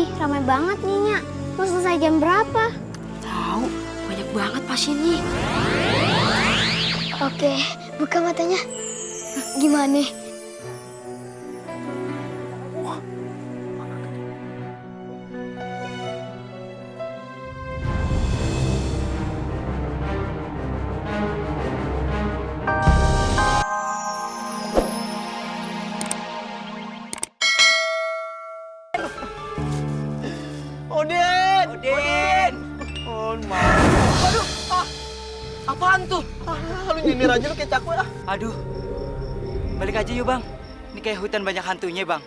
Ih, ramai banget nih, Nyak. Mau selesai jam berapa? Tahu, banyak banget pasiennya. Oke, buka matanya. Gimana? Odin! Odin! Oh, maaf. Aduh, Apaan tuh? Lu nyindir aja lu kayak cakwe ah. Aduh, balik aja yuk bang. Ini kayak hutan banyak hantunya bang.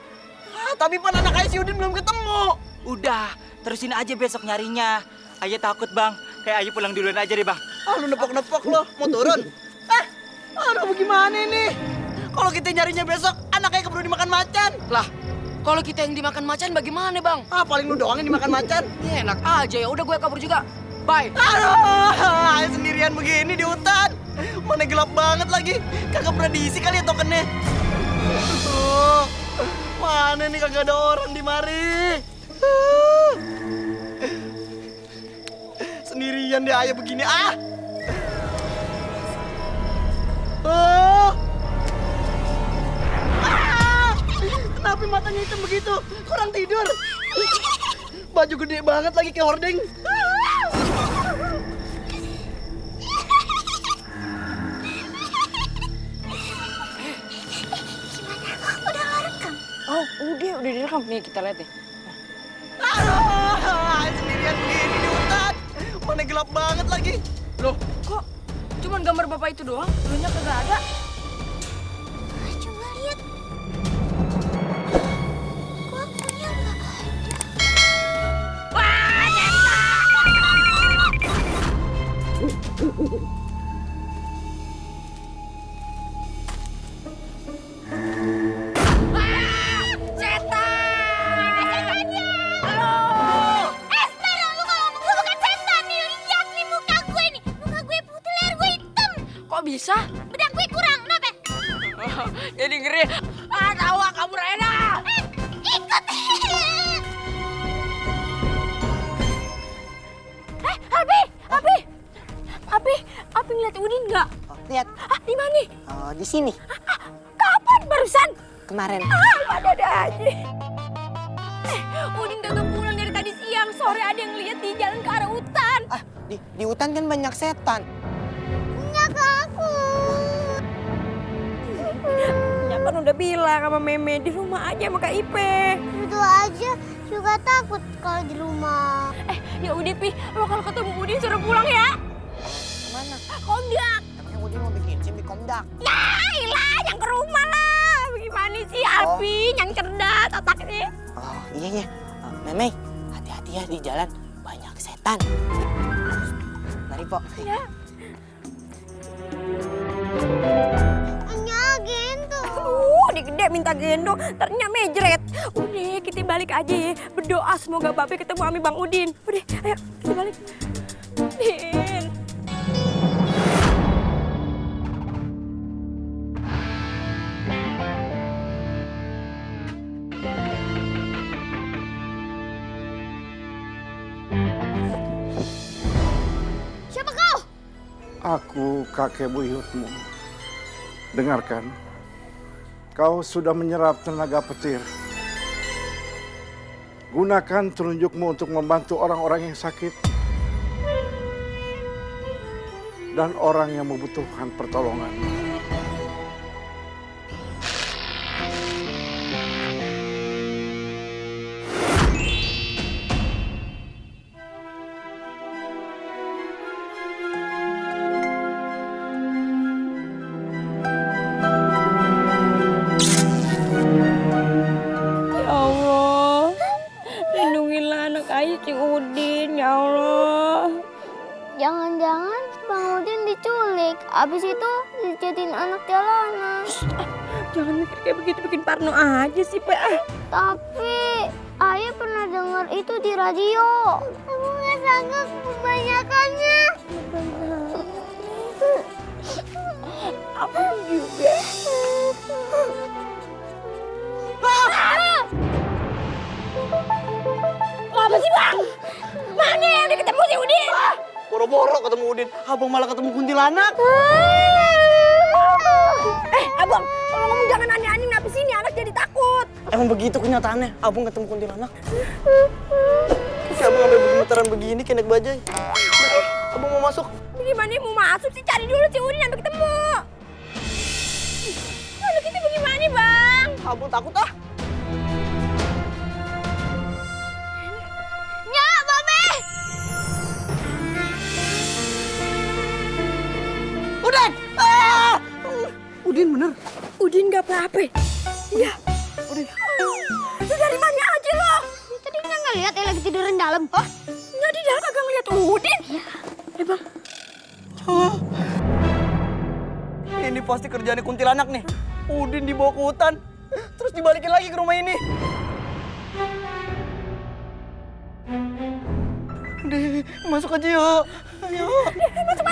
Tapi pan anak ayah si Udin belum ketemu. Udah, terusin aja besok nyarinya. Ayah takut bang, kayak ayah pulang duluan aja deh bang. Lu nepok-nepok lo, mau turun? Aduh bagaimana ini? Kalau kita nyarinya besok, anak ayah keburu dimakan macan. Lah, kalau kita yang dimakan macan bagaimana, Bang? Paling lu doang yang dimakan macan. Ya, enak aja ya. Udah gue kabur juga. Bye. Aduh, ayah sendirian begini di hutan. Mana gelap banget lagi. Kagak pernah diisi kali ya tokennya. Aduh, mana nih kagak ada orang di mari. Sendirian deh ayah begini. Kenapa matanya hitam begitu? Kurang tidur. Baju gede banget lagi kayak hordeng. Oh, udah direkam nih kita lihat nih. Aduh, sendirian begini di hutan. Mana gelap banget lagi. Loh, kok cuman gambar bapak itu doang? Dulunya kagak ada. Coba lihat. Kok akunya nggak ada? Wah, kok bisa? Bedak gue kurang, kenapa? Jadi ngeri. Tahu kabur enak. Ikut! Abi ngeliat Udin nggak? Lihat, Di mana? di sini. Kapan barusan? Kemarin. Ada aja. Udin kagak pulang dari tadi siang. Sore ada yang lihat di jalan ke arah hutan. Di hutan kan banyak setan. Nggak ke aku. Ya kan udah bilang sama Meme di rumah aja sama Kak Ipe. Berdua aja juga takut kalau di rumah. Ya udah Pi, lo kalau ketemu Udin suruh pulang ya. Mana? Komdak. Emang Udin mau bikin SIM di Komdak? Ya ilah, yang ke rumah lah. Bagaimana sih Abi yang cerdas otaknya? Oh iya. Meme, hati-hati ya di jalan. Banyak setan. Mari, Pok. Ya. Hanya gendong. Dia gede minta gendong, ternyata mejret. Udah, kita balik aja ya. Berdoa semoga Babe ketemu sama Bang Udin. Udah, ayo kita balik. Udin. Siapa kau? Aku kakek buyutmu. Dengarkan, kau sudah menyerap tenaga petir. Gunakan telunjukmu untuk membantu orang-orang yang sakit dan orang yang membutuhkan pertolongan. Ya Allah, lindungilah anak ayah si Udin, ya Allah. Jangan-jangan Bang Udin diculik. Abis itu dijadiin anak jalanan. Jangan mikir kayak begitu, bikin parno aja sih, Pak. Tapi ayah pernah dengar itu di radio. Aku nggak sanggup kebanyakannya. Aku juga. si Udin. Boro-boro ketemu Udin, abang malah ketemu kuntilanak. Abang, kalau ngomong jangan aneh-aneh, kenapa sini anak jadi takut? Emang begitu kenyataannya, abang ketemu kuntilanak. Kayak abang sampai bergemetaran begini, kayak naik bajai. Abang mau masuk. Gimana mau masuk sih? Cari dulu si Udin sampai ketemu. Lalu kita bagaimana, Bang? Abang takut ah. Nyak, Babe! Udin! Ah! Udin bener. Udin gak apa-apa. Iya. Udin. Lu dari mana aja lo? Tadi Nyak nggak lihat lagi tiduran dalam. Hah? Nggak di dalam kagak ngeliat Udin? Bang. Ini pasti kerjaannya kuntilanak nih. Udin dibawa ke hutan, terus dibalikin lagi ke rumah ini. Udah, masuk aja yuk. Ayo. Masuk.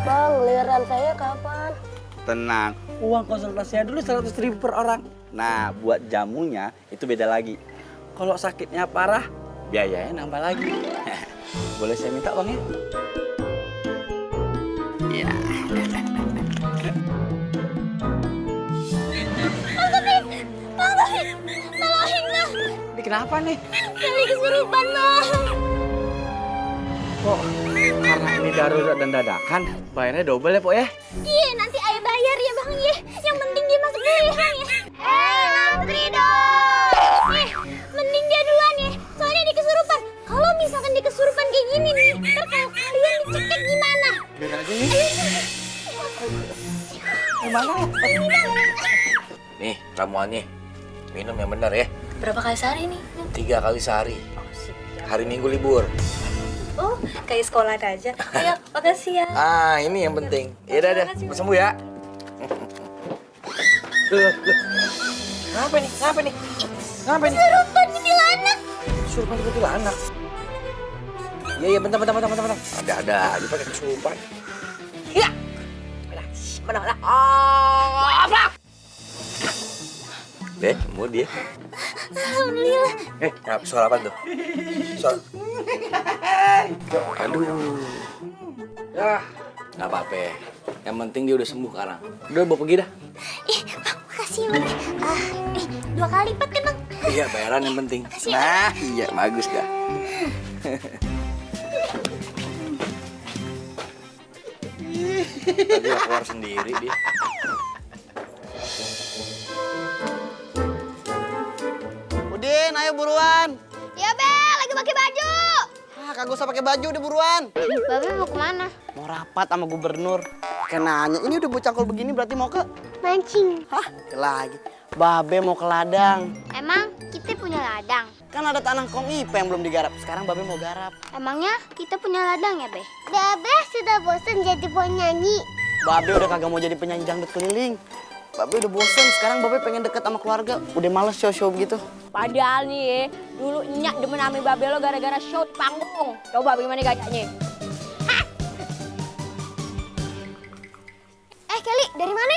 Bang, giliran saya kapan? Tenang, uang konsultasinya dulu 100.000 per orang. Nah, buat jamunya itu beda lagi. Kalau sakitnya parah, biayanya nambah lagi. Boleh saya minta bang ya? Iya. Tolongin, Bang! Ini kenapa nih? Kali kesurupan, Bang! Kok karena ini darurat dan dadakan, bayarnya double ya, Pok ya? Iya, nanti ayah bayar ya, Bang, ya. Yang penting dia masuk dulu ya, Bang, ya. Ngantri dong! Mending dia duluan ya. Soalnya dia kesurupan. Kalau misalkan dia kesurupan kayak gini nih, ntar kalau kalian dicekek gimana? Biar aja nih. Gimana? Nih, ramuannya. Minum yang benar ya. Berapa kali sehari nih? 3 kali sehari. Hari Minggu libur. Oh, kayak sekolah aja. Ayo, makasih ya. Ah, ini yang penting. Ya udah, sembuh ya. Kenapa nih? Kenapa nih? Kesurupan kuntilanak. Kesurupan kuntilanak. Iya, bentar. Ada aja pakai kesurupan. Iya. Mana? Apa? Deh, mau dia. Alhamdulillah. Suara apa tuh? Suara. Aduh. Ya, nggak apa-apa. Yang penting dia udah sembuh sekarang. Udah, bawa pergi dah. Bang, makasih, Bang. 2 kali lipat kan, Bang? Iya, bayaran yang penting. Nah, iya, bagus dah. Tadi dia keluar sendiri dia. Udin, ayo buruan. Ya, Be, lagi pakai baju. Kagak usah pakai baju, udah buruan. Babe mau kemana? Mau rapat sama gubernur. Kayak nanya, ini udah bocah begini berarti mau ke? Mancing. Hah, lagi. Babe mau ke ladang. Emang kita punya ladang? Kan ada tanah kong IP yang belum digarap. Sekarang Babe mau garap. Emangnya kita punya ladang ya, Be? Babe sudah bosan jadi penyanyi. Babe udah kagak mau jadi penyanyi dangdut keliling. Babe udah bosen, sekarang Babe pengen deket sama keluarga. Udah males show-show begitu. Padahal nih ya, dulu Nyak demen sama Babe lo gara-gara show di panggung. Coba bagaimana gayanya? Kelly, dari mana?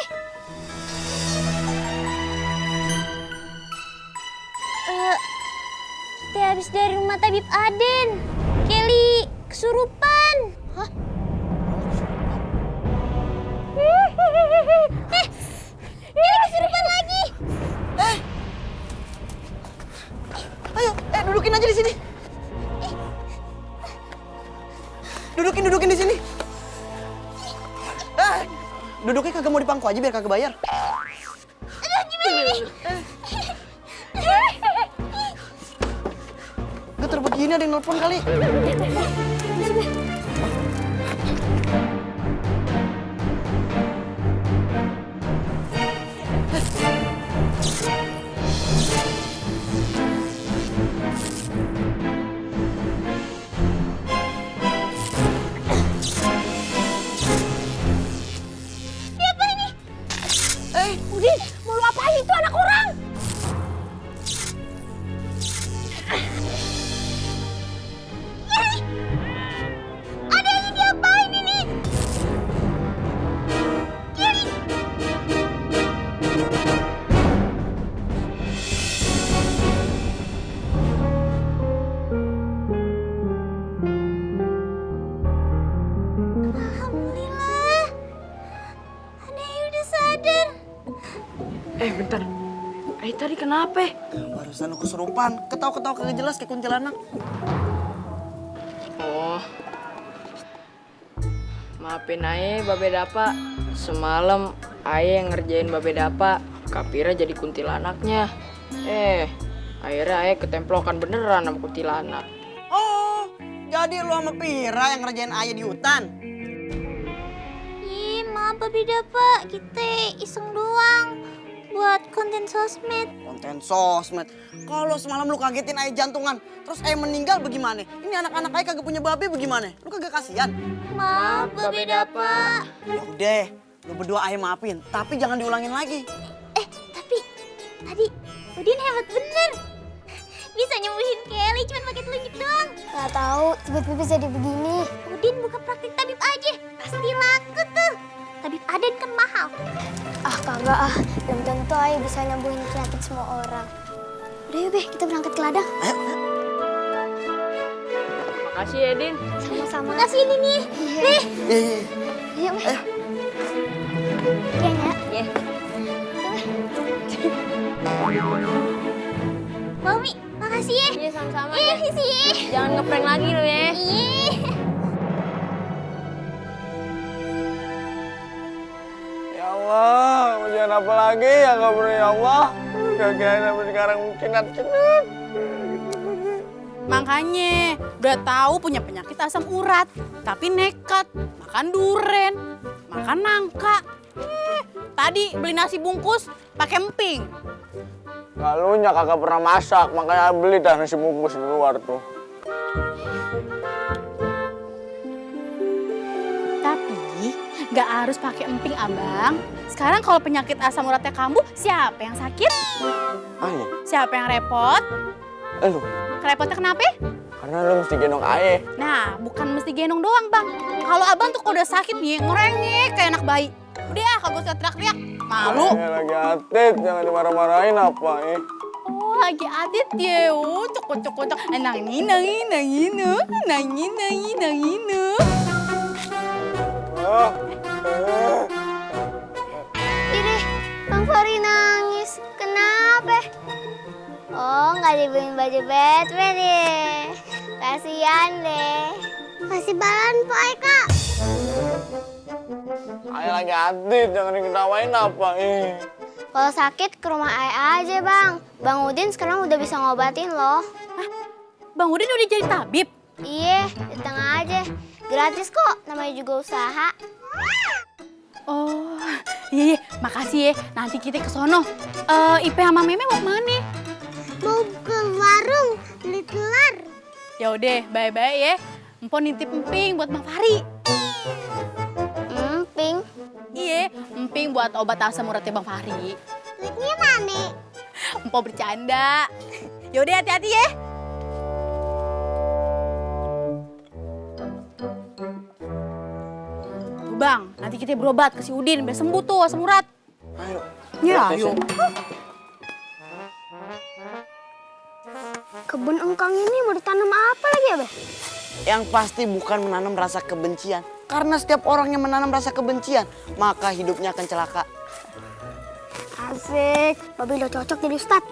Kita habis dari rumah tabib Aden. Kelly kesurupan. Hah? Kelly kesurupan lagi. Ayo, dudukin aja di sini. Dudukin di sini. Duduknya kagak mau di pangku aja biar kagak bayar. Aduh, gimana nih? Getar begini ada yang nelpon kali. Udin, mau lu apain itu anak orang? Ada yang dia Ayah tadi kenapa? Barusan lu kesurupan, ketawa-ketawa kagak jelas kayak kuntilanak. Oh. Maafin Ayah, Babe Dapa. Semalam Ayah yang ngerjain Babe Dapa. Kapira jadi kuntilanaknya. Akhirnya Ayah ketemplokan beneran sama kuntilanak. Oh, jadi lu sama Pira yang ngerjain ayah di hutan? Ih, maaf Babe Dapa, kita iseng doang buat konten sosmed. Konten sosmed. Kalau semalam lu kagetin ayah jantungan, terus ayah meninggal bagaimana? Ini anak-anak ayah kagak punya babe bagaimana? Lu kagak kasihan? Maaf Babe Dapa. Ya udah, lu berdua ayah maafin, tapi jangan diulangin lagi. Tapi tadi Udin hebat bener. Bisa nyembuhin Kelly cuma pakai telunjuk doang. Gak tahu tiba-tiba jadi begini. Udin buka praktik tabib aja, pasti laku tuh. Tabib Aden kan mahal. Ah kagak ah, belum tentu ayah bisa nyembuhin penyakit semua orang. Udah yuk Be, kita berangkat ke ladang. Makasih ya, Din. Sama-sama. Makasih ini nih. Nih. Ayo Be. Iya Nya. Iya. Mami, makasih ya. Iya sama-sama. Iya sih. Jangan ngeprank lagi lu ya. Iya. Ya Allah, ujian apa lagi ya nggak beri ya Allah? Kagak sampai sekarang cenat-cenat. Makanya udah tahu punya penyakit asam urat, tapi nekat makan duren, makan nangka. Tadi beli nasi bungkus pakai emping. Lalunya kakak pernah masak, makanya beli dah nasi bungkus di luar tuh. Tapi nggak harus pakai emping abang. Sekarang kalau penyakit asam uratnya kambuh, siapa yang sakit? Ayah, Siapa yang repot? lu. Repotnya kenapa? Karena lu mesti gendong ayah. Nah, bukan mesti gendong doang bang. Kalau abang tuh kalau udah sakit nih, ngerengek kayak anak bayi. Udah ya, kagak usah teriak-teriak. Malu. Ayah lagi atit, jangan dimarah-marahin apa Oh, lagi adit ya. Oh, cokok-cokok. Nangin. Ih, Bang Fahri nangis. Kenapa? Oh, nggak dibeliin baju Batman ya. Kasian deh. Kasih balon Pak Eka. Ayah lagi atit, jangan diketawain apa Kalau sakit ke rumah Ayah aja, Bang. Bang Udin sekarang udah bisa ngobatin loh. Bang Udin udah jadi tabib? Iya, datang aja. Gratis kok, namanya juga usaha. Oh, iya, makasih ya. Nanti kita ke sono. Ipe sama Meme mau kemana? Mau ke warung, beli telur. Ya udah, bye-bye ya. Empon nitip emping buat Bang Fahri. Emping. Iya, emping buat obat asam uratnya Bang Fahri. Duitnya mana? Empo bercanda. Yaudah, hati-hati ya. Tuh Bang, nanti kita berobat ke si Udin biar sembuh tuh asam urat. Ayo. Ya, ayo. Kebun engkang ini mau ditanam apa lagi ya, Be? Yang pasti bukan menanam rasa kebencian. Karena setiap orang yang menanam rasa kebencian, maka hidupnya akan celaka. Asik, Babe udah cocok jadi ustad.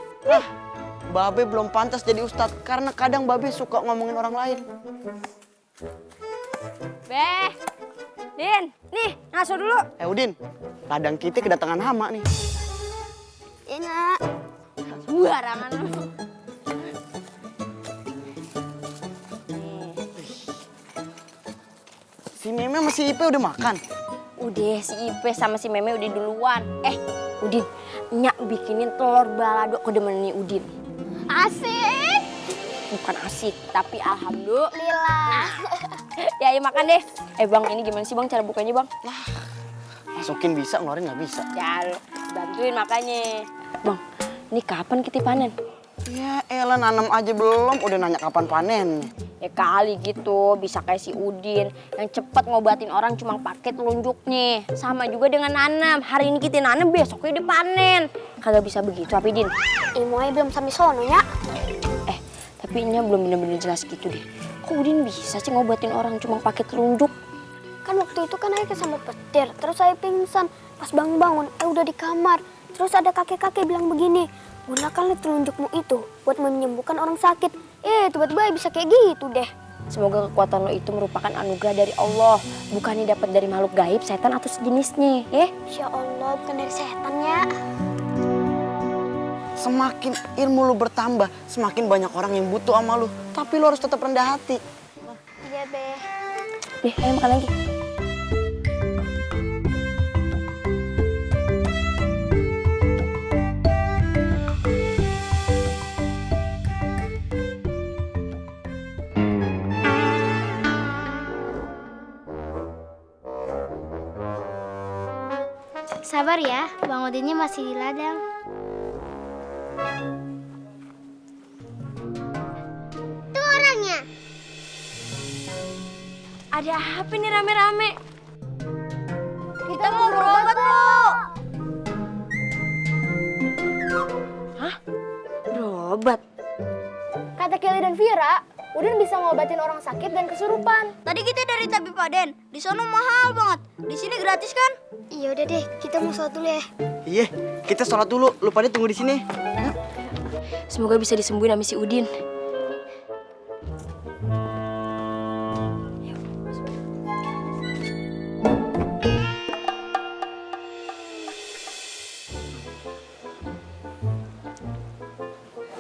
Babe belum pantas jadi ustadz, karena kadang Babe suka ngomongin orang lain. Beh, Din, nih ngaso dulu. Udin, ladang kita kedatangan hama nih. Iya, Nak. Sembarangan lu. Si Meme sama si Ipe udah makan? Udah, si Ipe sama si Meme udah duluan. Udin, Nyak bikinin telur balado kedemennya Udin. Asik. Bukan asik, tapi alhamdulillah. Lila. Ya, ayo makan deh. Bang, ini gimana sih Bang cara bukanya Bang? Masukin bisa, ngeluarin nggak bisa. Ya, bantuin makanya. Bang, ini kapan kita panen? Ya elah, nanam aja belum, udah nanya kapan panen. Ya kali gitu, bisa kayak si Udin yang cepet ngobatin orang cuma pakai telunjuknya. Sama juga dengan nanam. Hari ini kita nanam, besoknya dipanen. Kagak bisa begitu, apa Din? Imoy belum sampai sono ya. Tapi ini belum bener-bener jelas gitu deh. Kok Udin bisa sih ngobatin orang cuma pakai telunjuk? Kan waktu itu kan Ayah kesambar petir, terus saya pingsan. Pas bangun-bangun, udah di kamar. Terus ada kakek-kakek bilang begini, Gunakanlah telunjukmu itu buat menyembuhkan orang sakit. Tiba-tiba bisa kayak gitu deh. Semoga kekuatan lo itu merupakan anugerah dari Allah, bukannya dapat dari makhluk gaib, setan atau sejenisnya, ya? Insya Allah bukan dari setan ya. Semakin ilmu lu bertambah, semakin banyak orang yang butuh sama lu. Tapi lu harus tetap rendah hati. Iya, Be. Deh, ayo makan lagi. Sabar ya, Bang Odinnya masih di ladang. Tuh orangnya. Ada apa nih rame-rame? Kita mau berobat, Bu. Hah? Berobat? Kata Kelly dan Vira, Udin bisa ngobatin orang sakit dan kesurupan. Tadi kita dari Tabib Aden. Di sana mahal banget. Di sini gratis kan? Iya udah deh, kita mau sholat dulu ya. Iya, kita sholat dulu. Lu pada tunggu di sini. Semoga bisa disembuhin sama si Udin.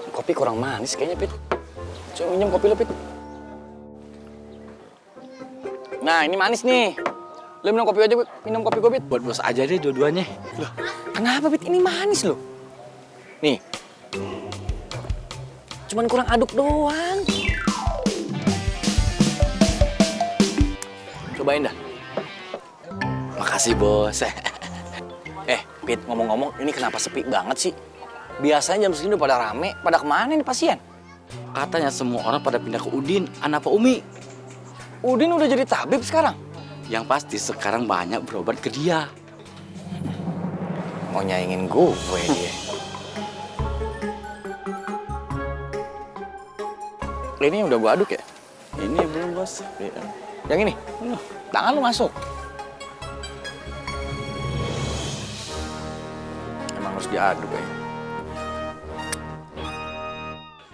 Kopi kurang manis kayaknya, Pit. Coba minum kopi lo, Pit. Nah, ini manis nih. Lo minum kopi aja, Pit. Minum kopi gue, Pit. Buat bos aja deh dua-duanya. Loh, kenapa, Pit? Ini manis loh. Nih. Cuman kurang aduk doang. Cobain dah. Makasih, Bos. Pit, ngomong-ngomong, ini kenapa sepi banget sih? Biasanya jam segini udah pada rame. Pada kemana nih pasien? Katanya semua orang pada pindah ke Udin, anak Pak Umi. Udin udah jadi tabib sekarang? Yang pasti sekarang banyak berobat ke dia. Mau nyaingin gue dia. Ini udah gue aduk ya? Ini belum, Bos. Yang ini? Tangan lu masuk. Emang harus diaduk ya?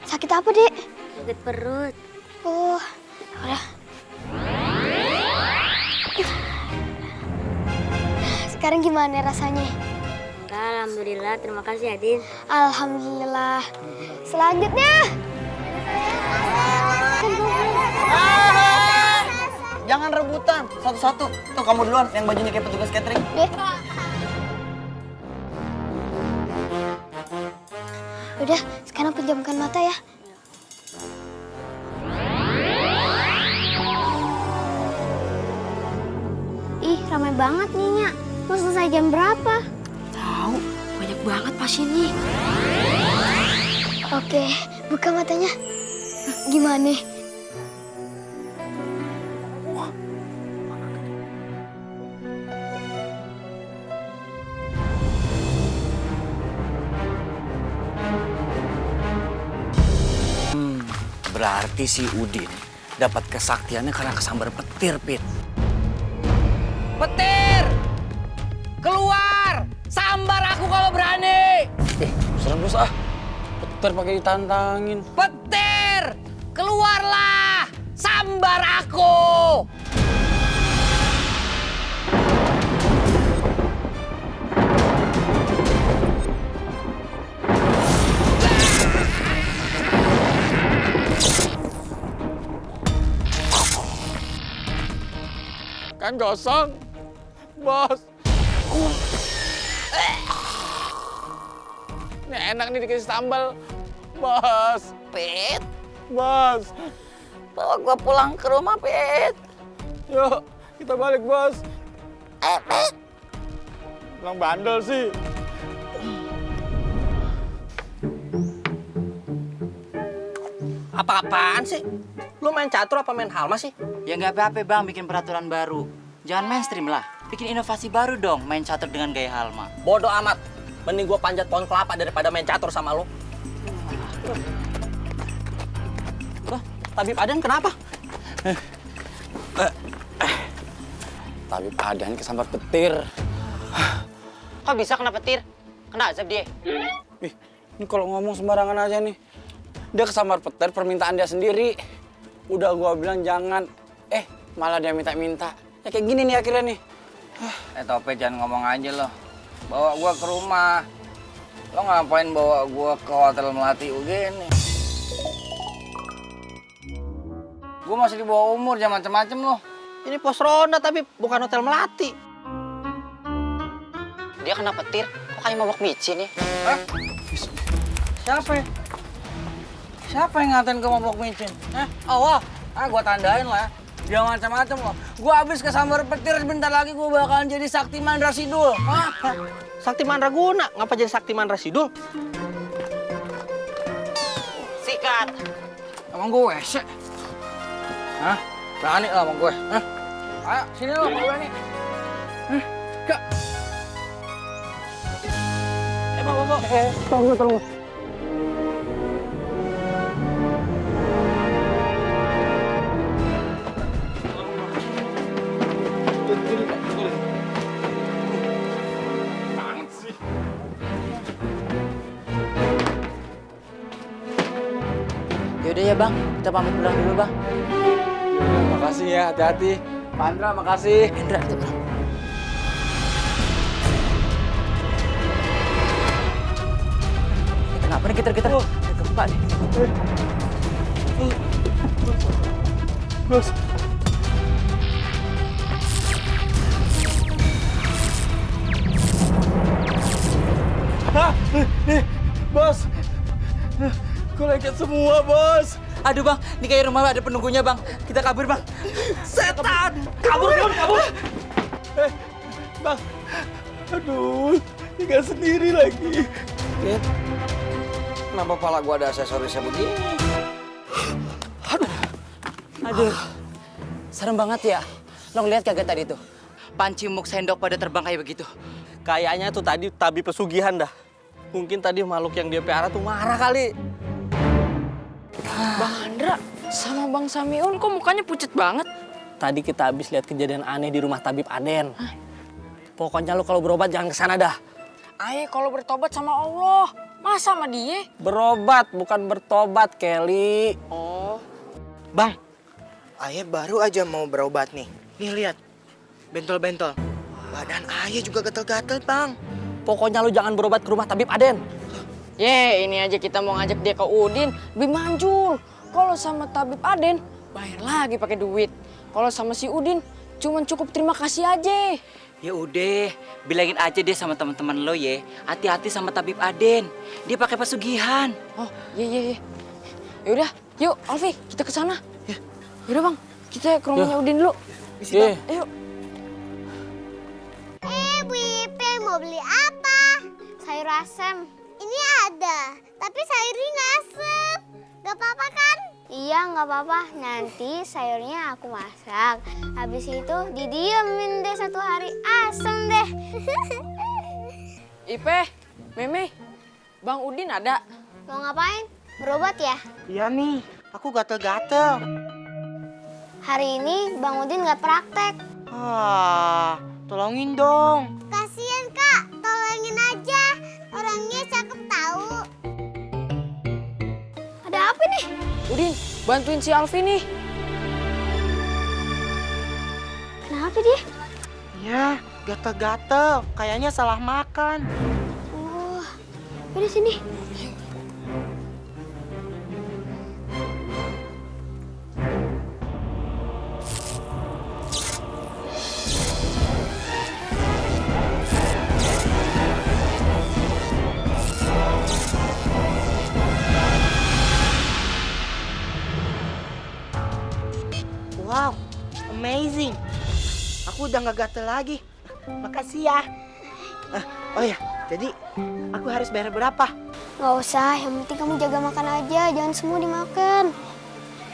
Sakit apa, Dek? Sakit perut. Oh, udah. Sekarang gimana rasanya? Alhamdulillah, terima kasih Adin. Alhamdulillah. Selanjutnya. Jangan rebutan, satu-satu. Tuh kamu duluan yang bajunya kayak petugas catering. Deh. Udah, sekarang pejamkan mata ya. Ih, ramai banget nih, Nya. Mau selesai jam berapa? Tahu, banyak banget pasiennya. Oke, buka matanya. Gimana? Berarti si Udin dapat kesaktiannya karena kesambar petir, Pit. Petir! Keluar! Sambar aku kalau berani! Serem bos ah. Petir pakai ditantangin. Petir! Keluarlah! Sambar aku! Kan kosong, bos. Ini enak nih dikasih sambal, bos. Pit, Bos, bawa gua pulang ke rumah, Pit. yuk kita balik, bos. Pit. Bilang bandel sih. Apa-apaan sih? Lu main catur apa main halma sih? Ya nggak apa-apa, Bang, bikin peraturan baru. Jangan mainstream lah. Bikin inovasi baru dong, main catur dengan gaya halma. Bodoh amat. Mending gua panjat pohon kelapa daripada main catur sama lu. Loh, Tabib Aden kenapa? Tabib Aden kesambar petir. Kok bisa kena petir? Kena azab dia. Ini kalau ngomong sembarangan aja nih. Dia kesambar petir permintaan dia sendiri. Udah gua bilang jangan. Malah dia minta-minta. Ya kayak gini nih akhirnya nih. Tope jangan ngomong aja loh. Bawa gua ke rumah. Lo ngapain bawa gua ke hotel Melati UGN nih? Gua masih di bawah umur, jangan macem-macem loh. Ini pos ronda tapi bukan hotel Melati. Dia kena petir, kok kayak mabok micin ya? Hah? Siapa? Siapa yang ngatain gua mabok micin? Awal? Gua tandain lah. Jangan macam-macam loh. Gua habis kesambar petir, sebentar lagi gua bakalan jadi Saktiman Rasidul. Saktiman Raguna, ngapa jadi Saktiman Rasidul? Sikat. Emang gue WC? Hah? Berani lah sama gue? Hah? Ayo, sini lo, gue berani. Kak. Bapak. Tolong. Yaudah ya bang, kita pamit pulang dulu bang. Makasih ya, hati-hati. Pandra, makasih. Indra, kita pulang. Kenapa nih getar-getar? Ada gempa nih. Bos. Nih, bos. Gue lengket semua, bos. Aduh bang, ini kayak rumah ada penunggunya bang. Kita kabur bang. Setan! Kabur! Bang. Aduh, tinggal sendiri lagi. Kenapa pala gua ada aksesorisnya begini? Aduh, serem banget ya. Lo ngeliat kagak tadi tuh? Panci muk sendok pada terbang kayak begitu. Kayaknya tuh tadi tabib pesugihan dah. Mungkin tadi makhluk yang dia pelihara tuh marah kali. Bang Andra sama Bang Samiun kok mukanya pucet banget? Tadi kita habis lihat kejadian aneh di rumah tabib Aden. Pokoknya lu kalau berobat jangan kesana dah. Aye kalau bertobat sama Allah, masa sama dia? Berobat bukan bertobat, Kelly. Oh. Bang, Ayah baru aja mau berobat nih. Nih lihat, bentol-bentol. Badan Ayah juga gatel-gatel, Bang. Pokoknya lu jangan berobat ke rumah tabib Aden. Ini aja kita mau ngajak dia ke Udin, lebih manjur. Kalau sama tabib Aden, bayar lagi pakai duit. Kalau sama si Udin, cuman cukup terima kasih aja. Ya udah, bilangin aja deh sama teman-teman lo ya. Hati-hati sama tabib Aden. Dia pakai pesugihan. Oh, iya. Yaudah, yuk Alfi, kita ke sana. Yaudah bang, kita ke rumahnya Udin dulu. Iya. Yuk. Bu Ipe mau beli apa? Sayur asem. Ini ada, tapi sayurnya nggak asem. Gak apa-apa kan? Iya, nggak apa-apa. Nanti sayurnya aku masak. Habis itu didiemin deh 1 hari. Asem deh. Ipe, Meme, Bang Udin ada? Mau ngapain? Berobat ya? Iya nih, aku gatel-gatel. Hari ini Bang Udin nggak praktek. Tolongin dong. Kasian Kak, tolongin aja. Orangnya cakep tahu. Ada apa nih? Udin, bantuin si Alfi nih. Kenapa dia? Ya, gatel-gatel. Kayaknya salah makan. Udah sini. Wow, amazing. Aku udah gak gatel lagi. Makasih ya. Oh ya, jadi aku harus bayar berapa? Nggak usah, yang penting kamu jaga makan aja, jangan semua dimakan.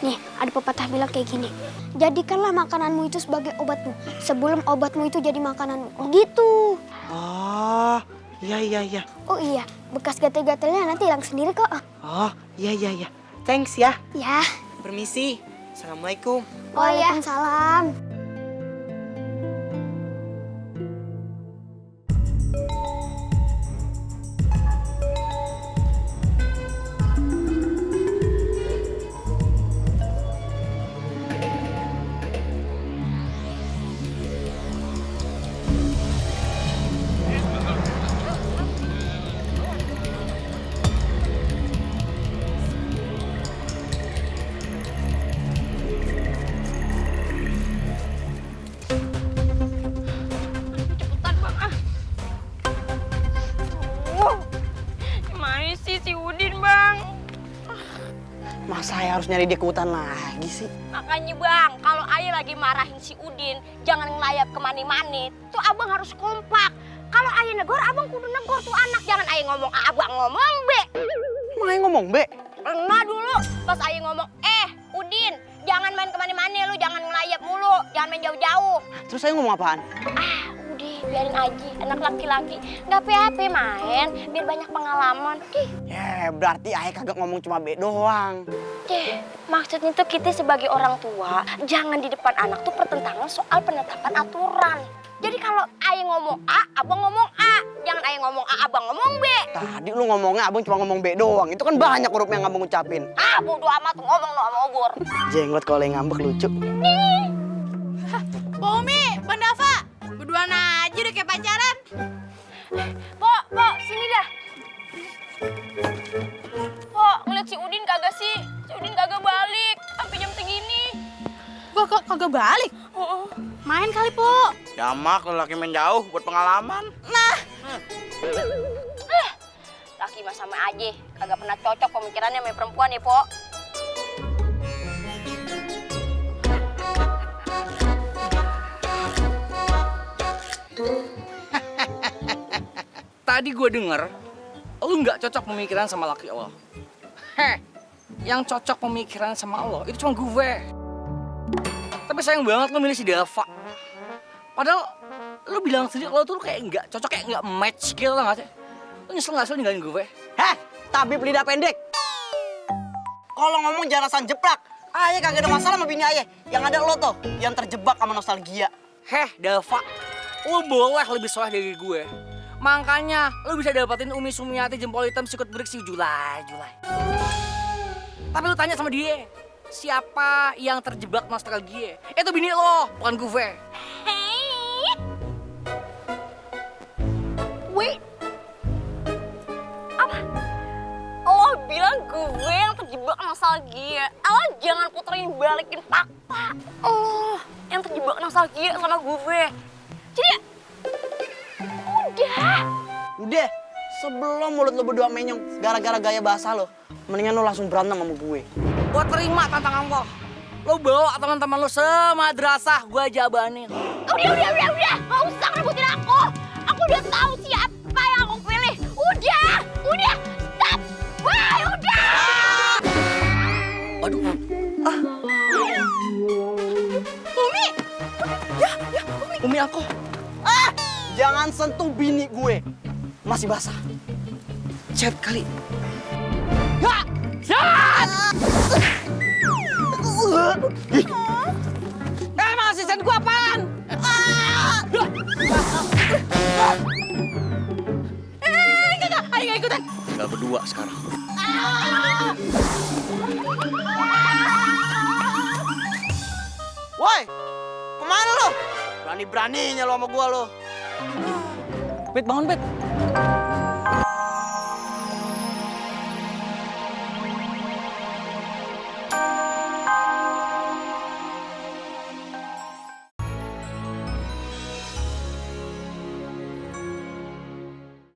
Nih, ada pepatah bilang kayak gini. Jadikanlah makananmu itu sebagai obatmu, sebelum obatmu itu jadi makananmu. Oh gitu. Oh, iya. Oh iya, bekas gatel-gatelnya nanti hilang sendiri kok. Oh, iya. Thanks ya. Ya. Permisi. Assalamualaikum. Waalaikumsalam. Masa saya harus nyari dia ke hutan lagi sih? Makanya bang, kalau ayah lagi marahin si Udin, jangan ngelayap ke mani-mani. Tuh abang harus kompak. Kalau ayah negor, abang kudu negor tuh anak. Jangan ayah ngomong A, abang ngomong B. Emang ayah ngomong B? Pernah dulu pas ayah ngomong, Udin, jangan main ke mani-mani lu, jangan ngelayap mulu, jangan main jauh-jauh. Terus saya ngomong apaan? Udah, biarin aja, anak laki-laki. Nggak apa-apa main, biar banyak pengalaman. Ya, berarti ayah kagak ngomong cuma B doang. Maksudnya tuh kita sebagai orang tua, jangan di depan anak tuh pertentangan soal penetapan aturan. Jadi kalau ayah ngomong A, abang ngomong A. Jangan ayah ngomong A, abang ngomong B. Tadi lu ngomongnya abang cuma ngomong B doang. Itu kan banyak huruf yang abang ucapin. Bodo amat tuh ngomong no sama obor. Jenglot kalau yang ngambek lucu. Pak Umi, Bang Dava, berduaan aja udah kayak pacaran. Pok, sini dah. Pok, ngeliat si Udin kagak sih? Si Udin kagak balik sampai jam segini. Gua kok kagak balik? Main kali, Po. Jamak lelaki main jauh buat pengalaman. Nah. Laki mah sama aja, kagak pernah cocok pemikirannya sama perempuan ya, Pok. Tadi gue denger, lu nggak cocok pemikiran sama laki lo. Yang cocok pemikiran sama lo itu cuma gue. Tapi sayang banget lo milih si Dava. Padahal lu bilang sendiri lo tuh kayak nggak cocok, kayak nggak match gitu lah nggak sih? Lu nyesel nggak sih lo ninggalin gue? Tabib lidah pendek. Kalau ngomong jangan asal jeplak. Ayah kagak ada masalah sama bini ayah. Yang ada lo tuh, yang terjebak sama nostalgia. Dava, lo boleh lebih soleh dari gue. Makanya lo bisa dapetin Umi Sumiati jempol hitam sikut berik si Julai. Tapi lo tanya sama dia, siapa yang terjebak nostalgia? Itu bini lo, bukan gue. Wait. Apa? Lo bilang gue yang terjebak nostalgia. Lo jangan puterin balikin fakta. Oh, yang terjebak nostalgia sama gue. Jadi Udah, sebelum mulut lo berdua menyong gara-gara gaya bahasa lo, mendingan lo langsung berantem sama gue. Gue terima tantangan lo. Lo bawa teman-teman lo semadrasah, gue jabanin. Udah. Gak usah ngerebutin aku. Aku udah tahu siapa yang aku pilih. Udah. Stop. Wah, udah. Aduh. Umi. Umi aku. Jangan sentuh bini gue. Masih basah. Chat kali. Emang asisten gua apaan? Kagak, ayo gak ikutan. Tinggal berdua sekarang. Woi, kemana lo? Berani-beraninya lo sama gua lo. Pit, bangun, Pit.